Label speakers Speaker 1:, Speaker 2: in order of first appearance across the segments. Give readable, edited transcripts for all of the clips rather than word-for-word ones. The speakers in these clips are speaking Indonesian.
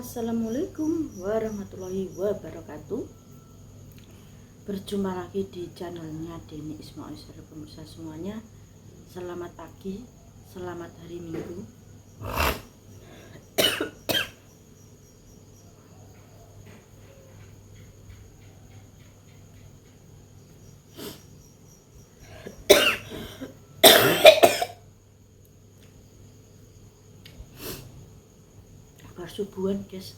Speaker 1: Assalamualaikum warahmatullahi wabarakatuh. Berjumpa lagi di channelnya Denny Ismail. Pemirsa semuanya, selamat pagi, selamat hari Minggu. Subuhan guys,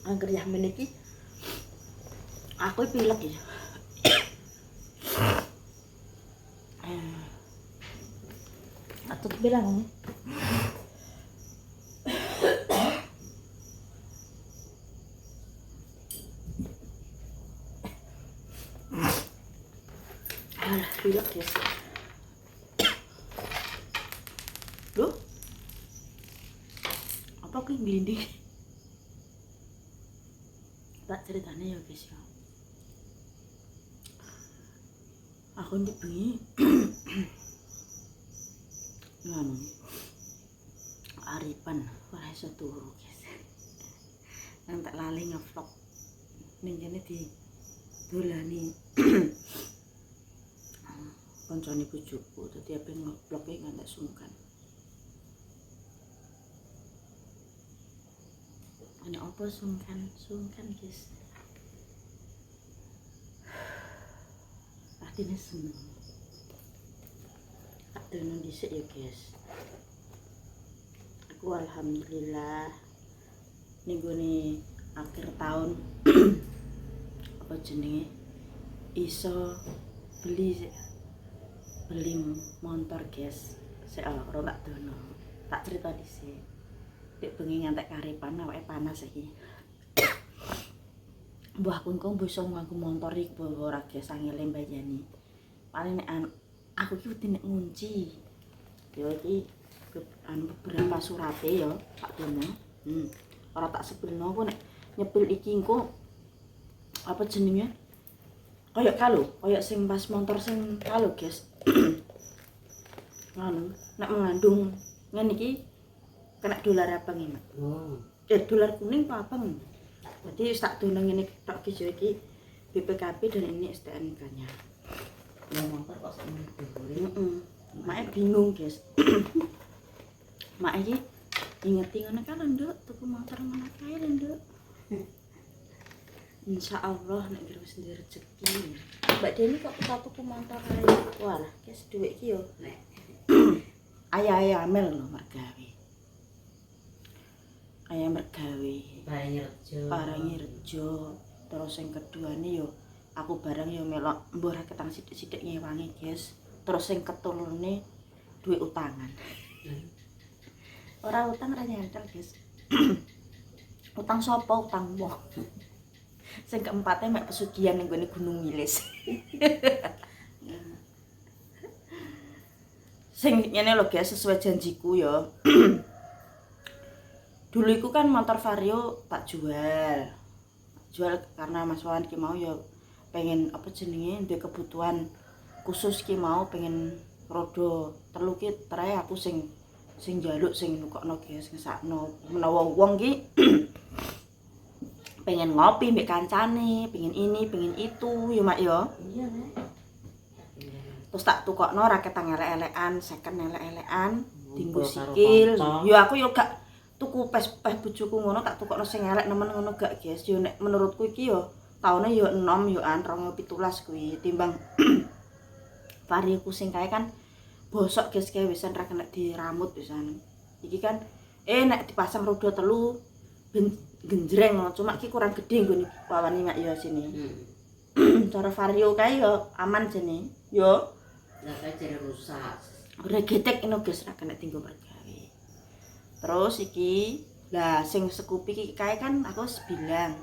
Speaker 1: angker yang meniki aku pilek ya. Atut bilang pilek guys. Loh, apa aku yang gelinding? Tak ceritanya ya guys ya. Aku ini bengi nganu aripan ora iso turu guys. Nang tak lali ngevlog ning kene di dolani koncone bojoku, dadi ape ngevlog e ngantek sungkan. Ana apa sungkan guys. Artinya seneng. Adonan dhisik ya guys. Aku alhamdulillah ninggone akhir tahun apa jenenge iso beli motor guys. Sik ora tak dono. Tak cerita dhisik. Dek bengi ngantek karepan awake panas iki. Mbahku engko bisa nganggo motor iki ora guys, angele mbayani. Paling nek aku iki wedi nek ngunci. Ya iki beberapa surate ya tak dono. Ora tak sebelno aku nek nyepil iki engko apa jenenge? Kayak sing pas motor sing kalo guys. Ngono, nek mengandung ngene iki kena dolar abang iki, Mak. Dolar kuning apa abang? Jadi tak dono ngene tok iki BPKB dan ini STNK-nya.
Speaker 2: Ya motor kok sakmene dibeli.
Speaker 1: Mak bingung, guys. Mak iki ingeti ngono kan, Nduk, tuku motor mana kae, Nduk. Insyaallah nek wis ndek rezeki. Mbak Deni kok tuku motor kae. Walah, guys, dhuwit iki yo nek ayah amel lho mak gawe. Ayam mergawe Parangi Rejo. Terus yang kedua nih yo aku bareng yo melok mbah ra ketang sithik-sithik ngewangi guys. Terus yang ketulune duit utangan. Ora utang ra nyantel guys. Utang sapa? Utang wong. Sing keempatnya mek pesugihan ning gone Gunung Wilis. Sing ngene lho guys, sesuai janjiku ya. Dulu iku kan motor Vario tak jual karena Mas Wawan ki mau ya pengen apa jenenge ndek kebutuhan khusus ki mau pengen rodo telu ki trae aku sing njaluk sing nukokno guys ngesakno menawa wong ki pengen ngopi mbek kancane, pengen ini, pengen itu ya Mak ya.
Speaker 2: Iya, Nek.
Speaker 1: Terus tak tukokno raket elek-elekan, second elek-elekan, dinggo sikil. Ya aku yo gak tuku pes bojoku ngono tak tukokno sing elek nemen ngono gak guys. Yo nek menurutku iki yo taune yo enom yo an 2017 kuwi timbang varioku sing kae kan bosok guys kae wisan ra kena diramut pisan. Iki kan nek dipasang roda telu genjreng ngono cuma iki kurang gede nggone pawani mak yo sini. Cara vario kae yo aman jene. Yo
Speaker 2: Lah kae jare rusak.
Speaker 1: Regetek ino guys ra kena tinggo mergawe. Terus iki lah sing sekupi iki kae kan aku wis bilang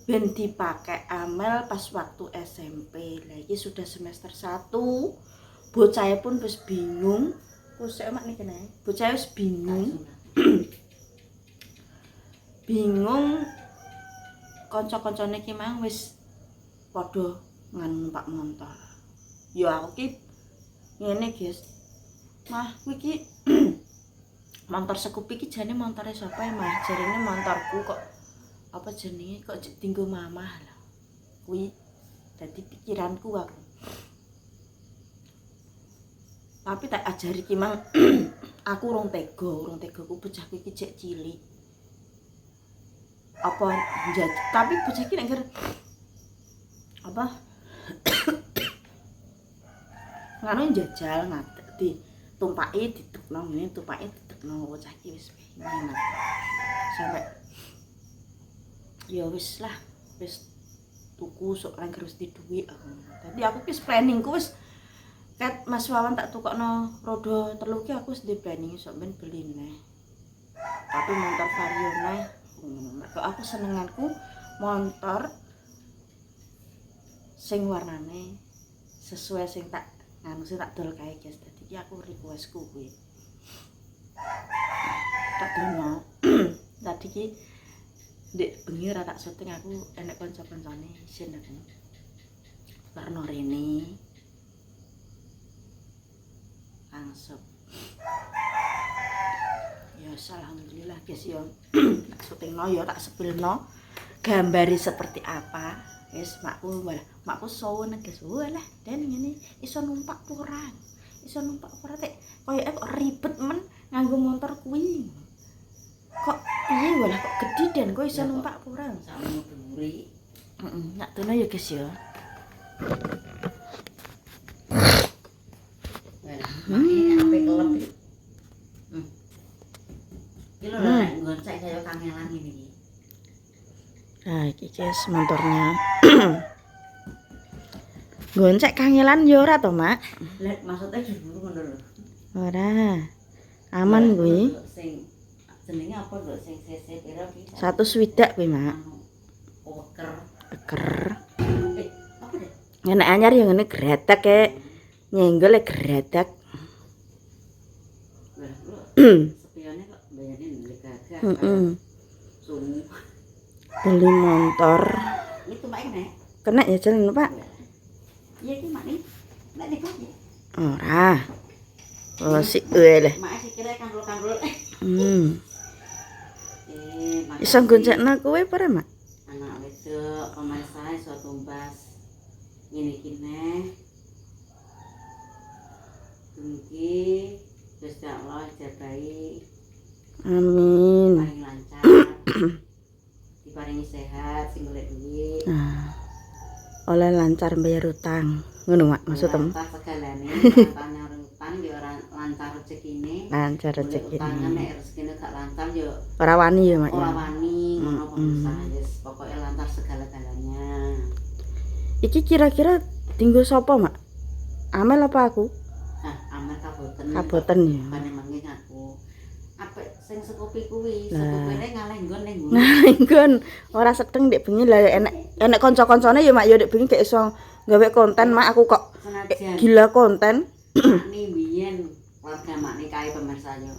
Speaker 1: ben dipakai amel pas waktu SMP. Lah iki sudah semester 1. Bocah pun wis bingung. Kusek mak nih kene. Bocah wis bingung. Bingung kanca-kancane ki mang wis padha nganu numpak motor. Ya aku ki ngene guys. Mah kuwi ki Motor Scoopy iki jane montore sapa ya Mas? Jarine montorku kok apa jenenge kok dienggo mamah lho. Kuwi dadi pikiranku aku. Tapi tak ajari ki mang aku urung tega ku bocahku iki cek cilik. Apa tapi bocah iki nek apa nganu njajal ngadeg ditumpaki ditekno ngene tumpaki ditekno bocah iki wis pengen sampai ya wis lah wis tuku sok nang terus di duit aku. Dadi aku wis planningku wis ket Mas Wawan tak tukokno roda 3 ki aku wis di planning sok ben beli neh. Tapi motor Vario neh. Mergo aku senenganku motor sing warnane sesuai sing tak nganu sing tak dol kae guys. Dadi iki aku requestku kuwi. Tak dono. Tadi ki ndek bengi ra tak syuting aku enek kanca-kancane isin aku. Karena rene langsung. Ya alhamdulillah guys ya. Tak syutingno ya tak sepilno gambari seperti apa. Wis makku sowen guys. Walah dan ngene iso numpak ora. Iso numpak ora tek koyoke kok ribet men nganggo motor kuwi. Kok piye walah kok gede dan kok iso numpak ora.
Speaker 2: Sakmono dhuwure.
Speaker 1: Heeh, nak dono ya guys ya.
Speaker 2: Sampai kelep. Iki lho nek gonceng kaya kangelan ngene iki.
Speaker 1: Nah, iki guys motornya. Goncek kangelan ya ora to, Mak?
Speaker 2: Lah maksudnya diburu ngono lho.
Speaker 1: Ora. Aman kuwi.
Speaker 2: Sing jenenge apa lho sing cc pira ki?
Speaker 1: 160 kuwi, Mak.
Speaker 2: Weker.
Speaker 1: Eker.
Speaker 2: Apa deh?
Speaker 1: Ngene anyar ya ngene gretek e. Nyenggol e gretek.
Speaker 2: Lah lho. Sepiyane kok bayane ndek gagah.
Speaker 1: Heeh.
Speaker 2: Sumu.
Speaker 1: Beli motor.
Speaker 2: Iki tumpake nek.
Speaker 1: Kena ya jalan, Pak.
Speaker 2: Iya iki mak nih. Nek dikok.
Speaker 1: Ora. Oh, si lah.
Speaker 2: Mak sikile kangkul-kangkul. Mak.
Speaker 1: Iso goncekno kowe apa ora, Mak?
Speaker 2: Anak wedok pemirsa iso tumbas ngene iki neh. Mugi Gusti Allah jabai
Speaker 1: Amin.
Speaker 2: paling lancar. Diparingi sehat sing golek duit.
Speaker 1: Nah. Oleh lancar bayar utang. Ngono, Mak, maksudmu?
Speaker 2: Lancar segalane, lancar nyari utang ya ora lancar rezekine.
Speaker 1: Lancar rezeki.
Speaker 2: Utang nek rezekine gak lancar ya
Speaker 1: Ora wani ya, Mak ya.
Speaker 2: ora wani ngono pemirsa. Wis pokoke lancar segala-galanya.
Speaker 1: Iki kira-kira tinggal sapa, Mak? Amel apa aku?
Speaker 2: Nah, amal kaboten.
Speaker 1: Kaboten ya.
Speaker 2: Bane mangke aku. Apik sing Scoopy kuwi, Scoopy-ne ngalih nggon ning nggon.
Speaker 1: Nah, nggon ora seteng ndek bengi lah enek kanca-kancane ya Mak ya ndek bengi gak iso gawe konten Mak aku kok
Speaker 2: Senajan
Speaker 1: gila konten.
Speaker 2: makne biyen warga makne kae pemirsa yo.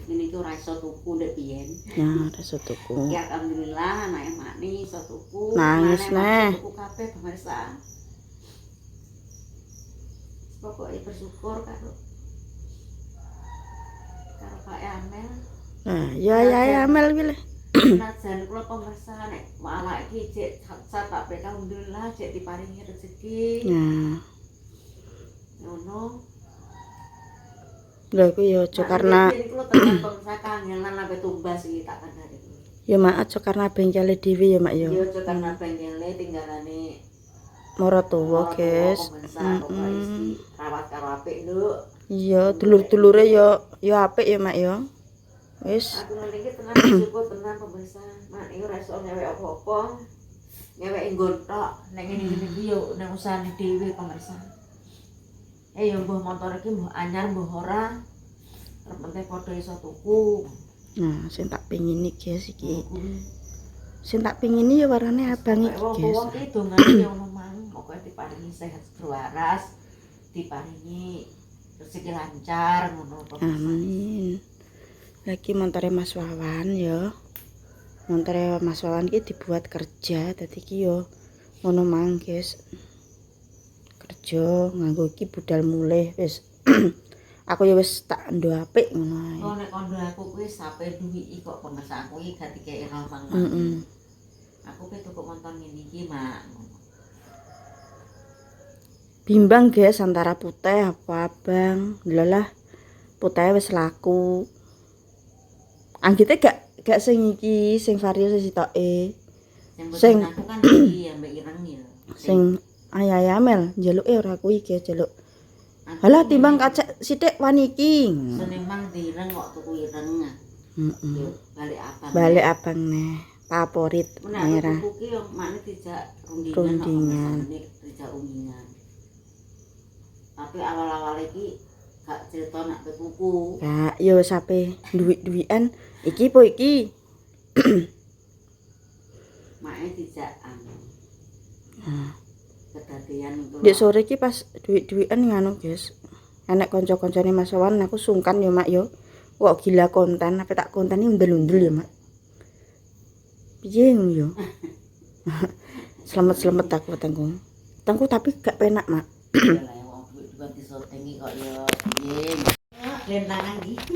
Speaker 2: Ngene iki ora iso tuku ndek biyen.
Speaker 1: Ya, ora iso tuku.
Speaker 2: Ya alhamdulillah anake makne iso tuku.
Speaker 1: Nangis neh.
Speaker 2: Tuku kabeh pemirsa. Pokoke bersyukur karo Pak Amel.
Speaker 1: Nah, ya Amel kuwi le.
Speaker 2: Senajan kula pemirsa nek awak iki cek tak pek alhamdulillah cek diparingi rezeki.
Speaker 1: Nah,
Speaker 2: Ngono.
Speaker 1: lha kuwi ya aja karena
Speaker 2: kula tenan pemirsa kangelan sampe tumbas iki tak kandhani.
Speaker 1: ya Mak aja karena bengkele dhewe ya Mak ya.
Speaker 2: Yo aja karena bengkele tinggalane
Speaker 1: Maratuwa, guys.
Speaker 2: Heeh. Rawat karo apik, Nduk.
Speaker 1: Iya, dulur-dulure ya apik ya Mak ya. Wis.
Speaker 2: Aku ngene iki tenan bersyukur tenan pemirsa. Mak iki ora iso ngewek apa-apa. Ngeweki nggon tok. Nek ngene-ngene iki yo nek usahane dhewe pemirsa. Yo mbuh motor iki mbuh anyar mbuh ora. Terpenting padha iso tuku.
Speaker 1: Nah, sing tak pengin iki guys iki. Sing tak pengin ya warnane abang iki, guys.
Speaker 2: Wong iki dongane yo ngono mang, pokoke diparingi sehat waras, diparingi rezeki lancar ngono pemirsa.
Speaker 1: Amin. Lagi montore Mas Wawan ya. Montore Mas Wawan iki dibuat kerja, dadi iki yo ngono mang, guys. Kerja nganggo iki budal mulih wis Aku ya wis tak ndo apik ngono ae.
Speaker 2: Kok nek kondo aku kuwi sampe duwiki kok pemirsa aku iki gak dikeki romang. Aku pe tuku motor ngene iki, Mak.
Speaker 1: Bimbang guys antara putih apa abang. Lha putih wis laku. Anggite gak sing iki, sing vario sitoke.
Speaker 2: Sing aku kan iki ambek ireng ya.
Speaker 1: Sing ayamel njaluke ora kuwi iki njaluk. Halah timbang kacek sithik wani iki.
Speaker 2: Seneng direng kok tuku ireng.
Speaker 1: Heeh.
Speaker 2: Balik abang.
Speaker 1: Balik abang neh. Favorit merah.
Speaker 2: Tuku ki yo makne dijak
Speaker 1: Rundingan.
Speaker 2: Dijak undingan. Tapi awal-awal iki gak cerita nak tuku.
Speaker 1: Gak yo sampe duwik-duwikan iki po iki.
Speaker 2: Makne dijak kedadean itu.
Speaker 1: Dek sore iki pas duwik-duwikan nganu guys. Enek kanca-kancane Mas Wawan aku sungkan yo Mak yo. Kok gila konten, apa tak konteni undel-undel ya Mak. Piye ngono yo. Selamat-selamat aku tanggung. Tangku tapi gak penak Mak.
Speaker 2: Lah wong duit disotengi kok yo piye. Lentangan iki.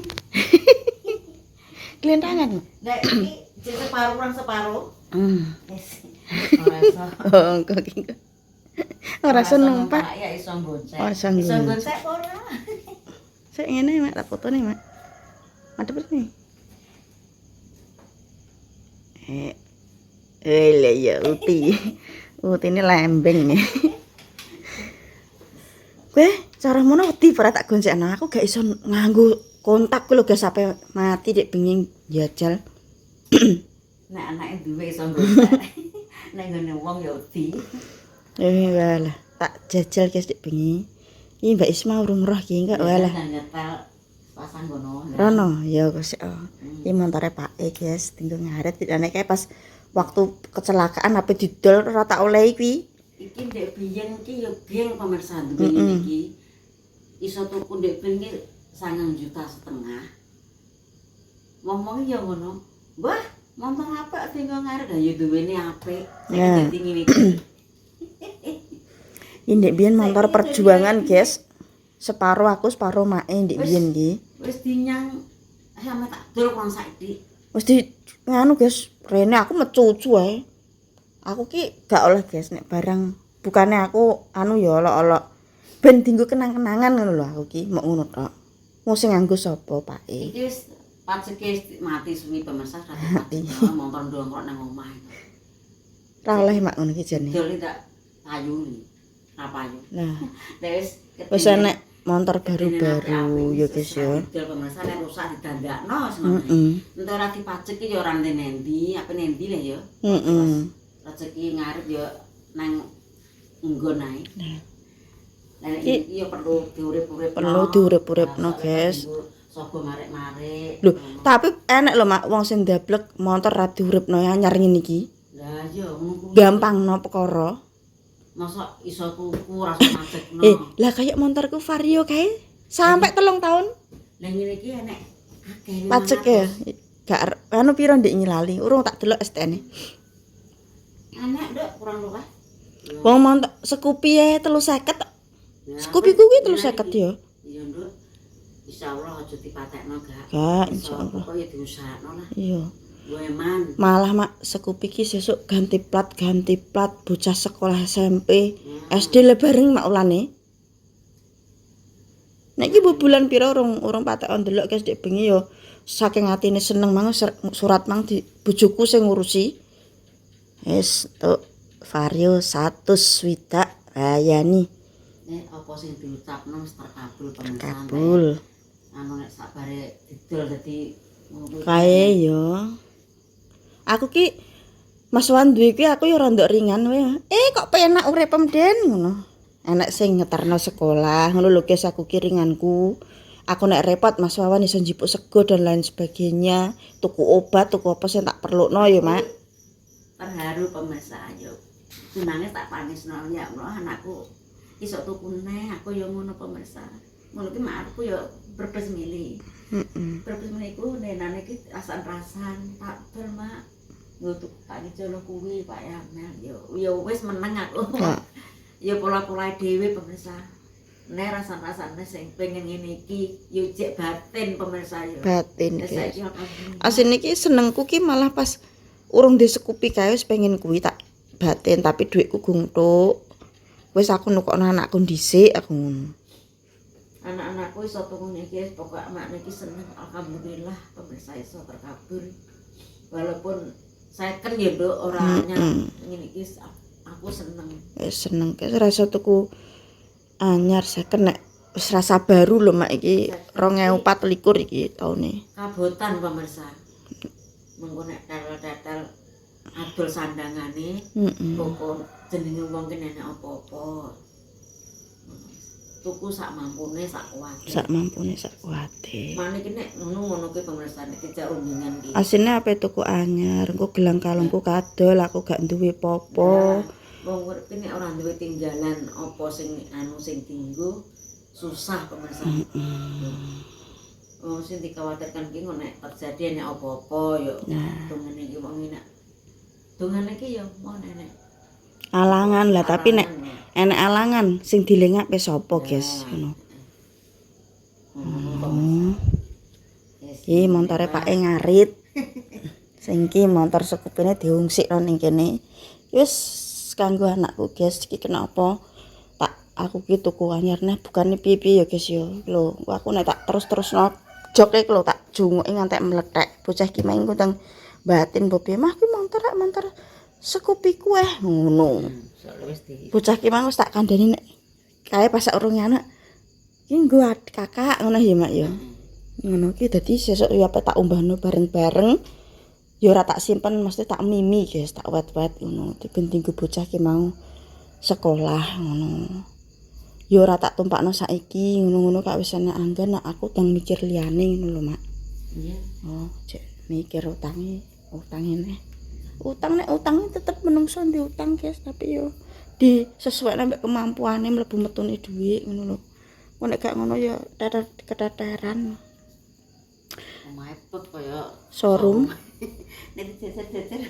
Speaker 1: Kelentangan.
Speaker 2: Nek iki separuh orang separuh. Wis.
Speaker 1: Oh, kok iki. Ora numpak.
Speaker 2: Ya iso gonceng.
Speaker 1: Oh, iso
Speaker 2: Iso
Speaker 1: gonceng.
Speaker 2: gonceng ora.
Speaker 1: Sik ngene Mak, tak fotone Mak. Madhep nih. Lah ya uti. Utine lembeng nih. Kowe cara mono wedi ora tak goncengno. Aku gak iso nganggo kontak ku lho guys sampai mati dek pengin jajal.
Speaker 2: Nek anake duwe iso gonceng. Nek ngene wong ya wedi.
Speaker 1: Walah, tak jajal guys dek bengi. Iki Mbak Isma urung roh iki enggak walah.
Speaker 2: Nyetel pasang gono.
Speaker 1: Rono ya Gus. Iki montore Pak guys, tinggal ngaret nek kae pas waktu kecelakaan HP didol ora tak olehi kuwi.
Speaker 2: Iki ndek biyen iki ya geng pemirsa duwe iki. Iso tuku ndek ben iki 9,5 juta. Ngomong ya ngono. Wah, motor apik tinggal ngaret ya duwene apik. Sing dadi ngene iki.
Speaker 1: Ini biyen motor perjuangan guys. Separuh aku, separuh Mak ndek biyen iki.
Speaker 2: Wis dinyang sama tak dol kon saiki.
Speaker 1: Wis di nganu guys, rene aku mecucu ae. Aku ki gak oleh guys nek barang bukane aku anu ya olok-olok ben dienggo kenang-kenangan ngono lho aku ki mok ngono tok. Wong sing nganggo sapa pake.
Speaker 2: Iki wis paceke mati suwi pemirsa mati. Motor ndongkrok nang omah.
Speaker 1: Ora oleh Mak ngono ki jane.
Speaker 2: Dol tak payu. Payu.
Speaker 1: Nah,
Speaker 2: wis
Speaker 1: enek motor baru-baru ya guys ya.
Speaker 2: Dol pemirsa nek rusak didandakno wis ngono. Entar ora dipajeki ya ora nendi, apa nendi lah ya. Rezeki ngarep ya nang nggon ae. Lah iki ya perlu diurip-uripno.
Speaker 1: Perlu diurip-uripno guys.
Speaker 2: Sogo marek-marek.
Speaker 1: Lho, tapi enek lho Mak wong sing ndablek motor ra diuripno anyar ngene iki.
Speaker 2: Lah ya ngono.
Speaker 1: Gampangno perkara.
Speaker 2: Masa iso tuku rasa macetno.
Speaker 1: Lah kayak motorku Vario kae sampai 3 tahun.
Speaker 2: Lah ngene iki enek akeh.
Speaker 1: Pajek ya. Gak anu piro ndek nyilali. Urung tak delok STN-e.
Speaker 2: Enek nduk kurang luwih.
Speaker 1: Wong montok Scoopy ae 350. Scoopy ku kuwi 350 ya.
Speaker 2: Iya nduk. Insyaallah aja dipatekno gak.
Speaker 1: Gak insyaallah.
Speaker 2: Kok ya diusahakno lah.
Speaker 1: Iya.
Speaker 2: Weman.
Speaker 1: Malah Mak Scoopy ki sesuk ganti plat bocah sekolah SMP. SD le bareng Mak ulane. Nek iki bulan pira urung patekon ndelok guys dek bengi yo saking atine seneng mang surat mang di bojoku sing ngurusi. Wis tuk Vario 100 swidak ayani.
Speaker 2: Apa sing diucapno wis terkabul pemirsa.
Speaker 1: Kabul.
Speaker 2: Anu nek sakbare didol dadi
Speaker 1: Kae yo. Aku ki Mas Wan duwe ki aku yo rondok ringan wae. Kok penak uripem Den ngono. Enak sing ngeterno sekolah ngono lho guys aku ki ringanku. Aku nek repot Mas Wawan iso njipuk sego dan lain sebagainya, tuku obat, tuku apa sing tak perlukno ya, Mak.
Speaker 2: Terharu pemirsa yo. Senange tak panisno ya Allah anakku iso tuku neh aku yo ngono pemirsa. Ngono ki makku yo berbes milih. Berbes milih ku nenane ki rasan-rasan tak dol Mak. Ngutuk tak dijono kuwi Pak Yamel yo wis meneng aku. Ya pola-pola dhewe pemirsa. nek rasa-rasane sing pengen ngene iki yo jek batin pemirsa yo.
Speaker 3: Batin
Speaker 2: Wis
Speaker 3: guys.
Speaker 2: saiki apa ngene.
Speaker 3: Asine iki senengku ki malah pas urung di sekupi kae wis pengen kuwi tak batin tapi dhuwitku guntuk. Wis aku nukokno anakku dhisik aku ngono.
Speaker 2: Anak-anakku iso tuku iki pokok makne iki seneng alhamdulillah pemirsa iso terkabul. Walaupun second ya Nduk ora anyar ngene iki aku seneng.
Speaker 3: Wis seneng guys ora iso tuku anyar second nek wis rasa baru lho mak iki 2024 iki taune.
Speaker 2: Kabotan pemirsa. Mengko nek tetel-tetel adol sandangane pokok jenenge wong ki nek apa-apa. Tuku sak mampune sak kuwate.
Speaker 3: Sak mampune sak kuwate.
Speaker 2: Mane ki nek ngono ki pemirsa nek dijak rundingan ki.
Speaker 3: Asine ape tuku anyar, engko gelang kalungku kadol aku gak duwe popo.
Speaker 2: Wong urip ki nek ora duwe tinggalan apa sing sing dienggo susah pemirsa. Oh sing dikhawatirkan ki nek terjadi nek apa-apa yo. Dongane iki wong nek dongane ki yo mau nek
Speaker 3: Alangan lah tapi nek enek alangan sing dilengake sapa guys ngono. Iki montore Pak ngarit. Sing iki motor sekupine diungsikno ning kene. Wis kanggo anakku guys iki kenapa tak aku ki tuku anyar neh bukane piye-piye ya guys yo. Lho aku nek tak terus-terusno joke lho tak junguki ngantek mlethek. Bocah iki main kutang batin bobe mah ki montor sekupi kuwe ngono. Bocah ki mang wis tak kandhani nek kae pas urung anak. Ki nggo kakak ngono ya mak ya. Ngono ki dadi sesuk ya tak umbahno bareng-bareng. Ya ora tak simpen mesti tak mimi guys, tak wet-wet ngono. Digendinggo bocah ki mau sekolah ngono. Ya ora tak tumpakno saiki ngono-ngono kak wis ana anggen nek aku tang mikir liyane ngono lho mak.
Speaker 2: Iya.
Speaker 3: Oh, cek mikir utange neh. Utang nek utang tetep menungso ndi utang guys tapi yo disesuaikan ambek kemampuane mlebu metune dhuwit ngono lho. Kok nek gak ngono ya keteteran.
Speaker 2: Omahe pep kaya
Speaker 3: Showroom.
Speaker 2: nek jejer-jejer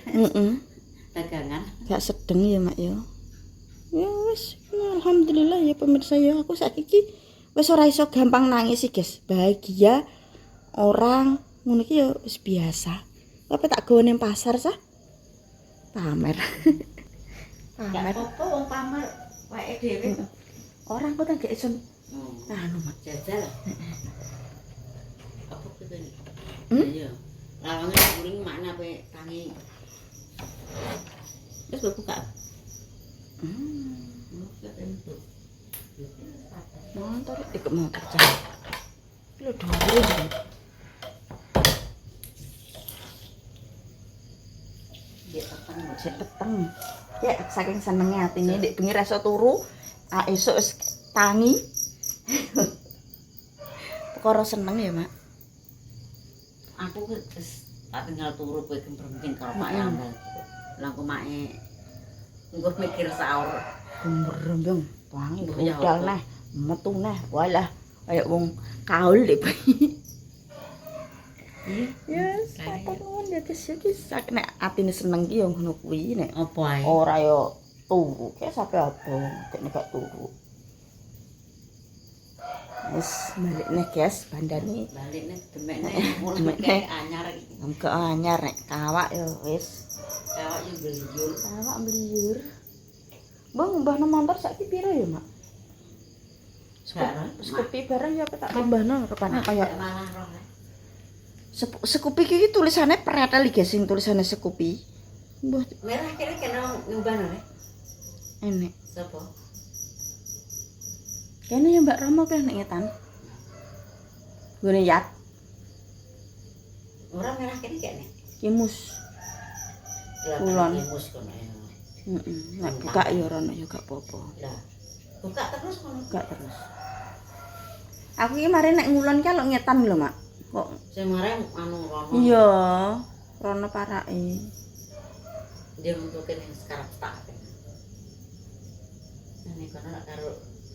Speaker 2: dagangan.
Speaker 3: Gak sedeng ya mak ya. Ya wis alhamdulillah ya pemirsa ya aku saiki iki wis ora iso gampang nangis sih guys. Bahagia orang ngono iki ya wis biasa. Tapi tak gawe ning pasar sah. Pamer.
Speaker 2: Gak apa-apa wong pamer wae dhewe.
Speaker 3: Orang kok tak gak iso anu mak
Speaker 2: Jajal. Apa kuwi? Iya. Lawange kuring makna ape tangi. Wis buka.
Speaker 3: Motor ikut motor cah. Lho dhuwur. Cek peteng. Ya saking senenge atine ndek bengi reso turu, esuk wis tangi. Perkara seneng ya, Mak.
Speaker 2: Aku wis tak tinggal turu kowe gembrengking karo Pak Yambal. Lah kok make engko mikir saur
Speaker 3: Gembreng tangi budal neh, metu neh. Walah kaya wong kaul ndek bengi. Yes, apa nuwun ya guys iki sak nek atine seneng ki ya ngono kuwi nek
Speaker 2: apa ae.
Speaker 3: ora ya turu ki sampe apa nek gak turu. Wis balik neh guys bandane
Speaker 2: Balik nek demekne mulai anyar iki.
Speaker 3: engko anyar nek kawak ya wis
Speaker 2: Kawak yo bliyur.
Speaker 3: kawak mliyur. Mbah mbahno motor saiki piro ya, Mak? Sekupi bareng ya tak tambahno rupane kaya
Speaker 2: malah roh.
Speaker 3: Sekupi iki tulisane pretel iki sing tulisane Sekupi. Mbah
Speaker 2: Merah kene kena ngubah nek.
Speaker 3: enek.
Speaker 2: Sopo?
Speaker 3: Kene ya Mbak Romo kuwi nek ngetan. Gone yat,
Speaker 2: Ora merah kene kene.
Speaker 3: kimus.
Speaker 2: Kulon. Mus kono ya.
Speaker 3: Nek buka ya rono ya gak apa-apa.
Speaker 2: Lah. Buka terus kono.
Speaker 3: Gak terus. Aku iki mari nek ngulon ki lho ngetan lho, Mak. Kok
Speaker 2: Sing mareng rono.
Speaker 3: iya, rono parake.
Speaker 2: Dia mungkin yang sekarang tak. Ini karena karo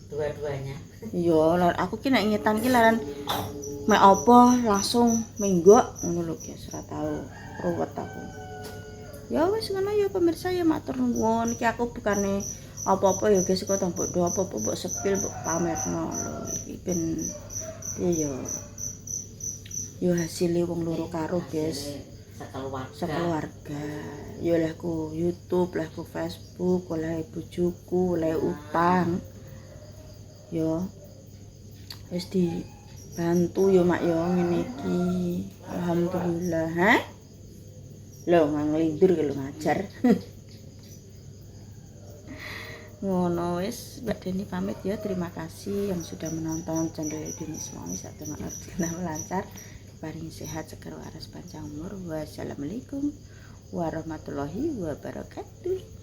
Speaker 2: dua-duanya.
Speaker 3: Iya, lan aku ki nek ngetan ki laran mek apa langsung menggok ngono lho guys, ora tau ruwet aku. Ya wis ngono ya pemirsa ya matur nuwun iki aku bukane apa-apa ya guys kok mbok do apa-apa mbok sepil mbok pamerno lho iki ben piye yo hasilé wong loro karo guys sekeluarga yo lehku YouTube lehku Facebook oleh bojoku oleh utang yo wis dibantu yo mak yo ngene iki alhamdulillah ha lho nganglindur lho ngajar ngono wis Mbak Deni pamit ya, terima kasih yang sudah menonton channel Deni Suami satu lancar paling sehat seger waras panjang umur wassalamualaikum warahmatullahi wabarakatuh.